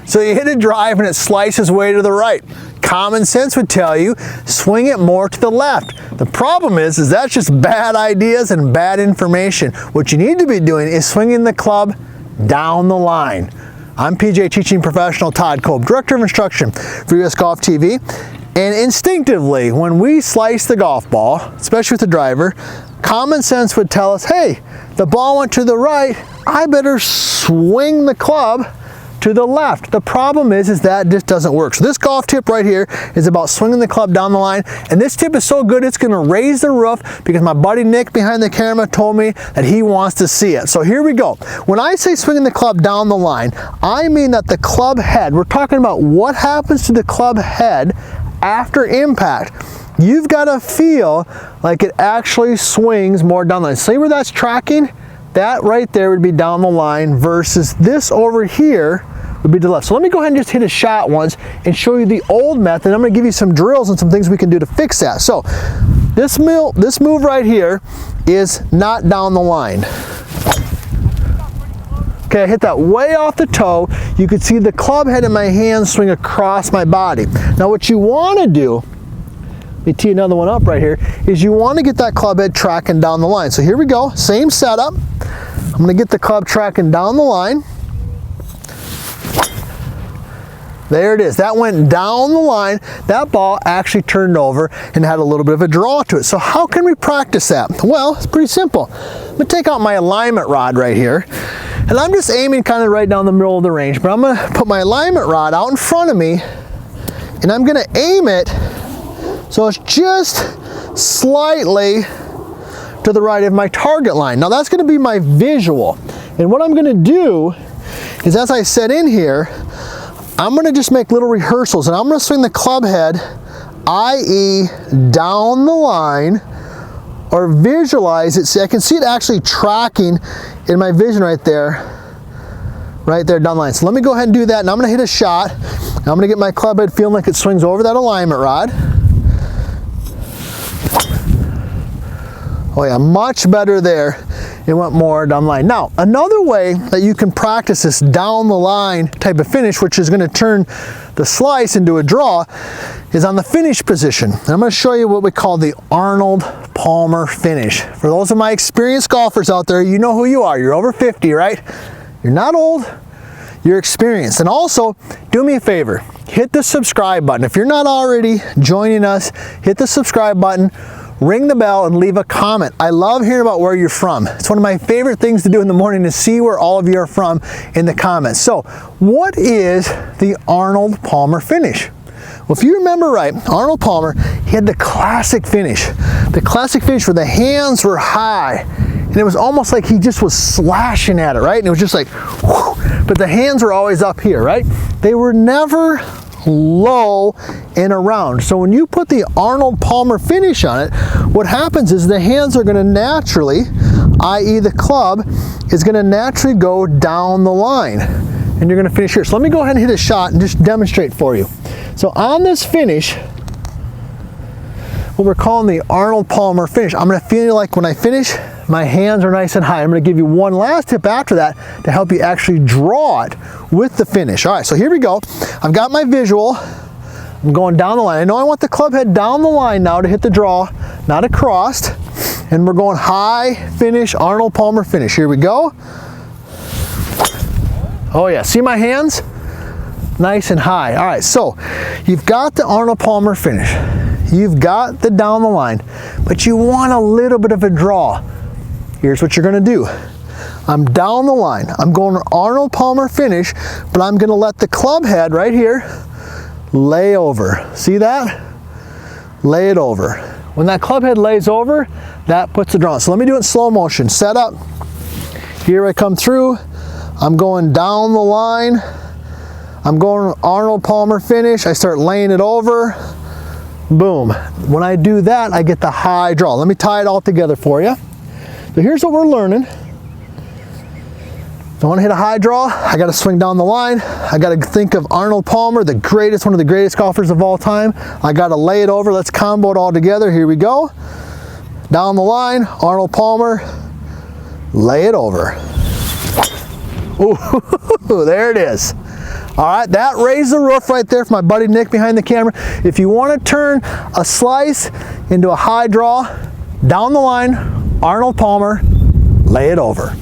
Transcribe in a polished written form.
So you hit a drive and it slices way to the right. Common sense would tell you, swing it more to the left. The problem is that's just bad ideas and bad information. What you need to be doing is swinging the club down the line. I'm PGA teaching professional Todd Kolb, Director of Instruction for US Golf TV. And instinctively, when we slice the golf ball, especially with the driver, common sense would tell us, hey, the ball went to the right, I better swing the club to the left. The problem is that just doesn't work. So this golf tip right here is about swinging the club down the line, and this tip is so good it's going to raise the roof because my buddy Nick behind the camera told me that he wants to see it. So here we go. When I say swinging the club down the line, I mean that the club head, we're talking about what happens to the club head after impact. You've got to feel like it actually swings more down the line. See where that's tracking? That right there would be down the line versus this over here would be to the left. So let me go ahead and just hit a shot once and show you the old method. I'm going to give you some drills and some things we can do to fix that. So this move right here is not down the line. Okay, I hit that way off the toe. You could see the club head in my hand swing across my body. Now what you want to do, let me tee another one up right here, is you want to get that club head tracking down the line. So here we go, same setup. I'm going to get the club tracking down the line. There it is. That went down the line. That ball actually turned over and had a little bit of a draw to it. So how can we practice that? Well, it's pretty simple. I'm going to take out my alignment rod right here, and I'm just aiming kind of right down the middle of the range, but I'm going to put my alignment rod out in front of me, and I'm going to aim it so it's just slightly to the right of my target line. Now that's going to be my visual. And what I'm going to do is, as I set in here, I'm going to just make little rehearsals, and I'm going to swing the club head, i.e. down the line, or visualize it. See, I can see it actually tracking in my vision right there down the line. So let me go ahead and do that, and I'm going to hit a shot. I'm going to get my club head feeling like it swings over that alignment rod. Oh yeah, much better there. It went more down the line. Now, another way that you can practice this down the line type of finish, which is going to turn the slice into a draw, is on the finish position. And I'm going to show you what we call the Arnold Palmer finish. For those of my experienced golfers out there, you know who you are. You're over 50, right? You're not old, you're experienced. And also, do me a favor, hit the subscribe button. If you're not already joining us, hit the subscribe button, ring the bell, and leave a comment. I love hearing about where you're from. It's one of my favorite things to do in the morning, to see where all of you are from in the comments. So what is the Arnold Palmer finish? Well, if you remember right, Arnold Palmer, he had the classic finish. The classic finish where the hands were high, and it was almost like he just was slashing at it, right? And it was just like, whoo, but the hands were always up here, right? They were never low and around. So when you put the Arnold Palmer finish on it, what happens is the hands are going to naturally, i.e. the club, is going to naturally go down the line, and you're going to finish here. So let me go ahead and hit a shot and just demonstrate for you. So on this finish, what we're calling the Arnold Palmer finish, I'm going to feel like when I finish, my hands are nice and high. I'm going to give you one last tip after that to help you actually draw it with the finish. All right, so here we go. I've got my visual. I'm going down the line. I know I want the club head down the line now to hit the draw, not across. And we're going high finish, Arnold Palmer finish. Here we go. Oh yeah, see my hands? Nice and high. All right, so you've got the Arnold Palmer finish. You've got the down the line, but you want a little bit of a draw. Here's what you're going to do. I'm down the line. I'm going Arnold Palmer finish, but I'm going to let the club head right here lay over. See that? Lay it over. When that club head lays over, that puts the draw on. So let me do it in slow motion. Set up. Here I come through. I'm going down the line. I'm going Arnold Palmer finish. I start laying it over. Boom. When I do that, I get the high draw. Let me tie it all together for you. So here's what we're learning. If I want to hit a high draw, I got to swing down the line. I got to think of Arnold Palmer, the greatest, one of the greatest golfers of all time. I got to lay it over. Let's combo it all together. Here we go. Down the line, Arnold Palmer, lay it over. Ooh, there it is. All right, that raised the roof right there for my buddy Nick behind the camera. If you want to turn a slice into a high draw, down the line, Arnold Palmer, lay it over.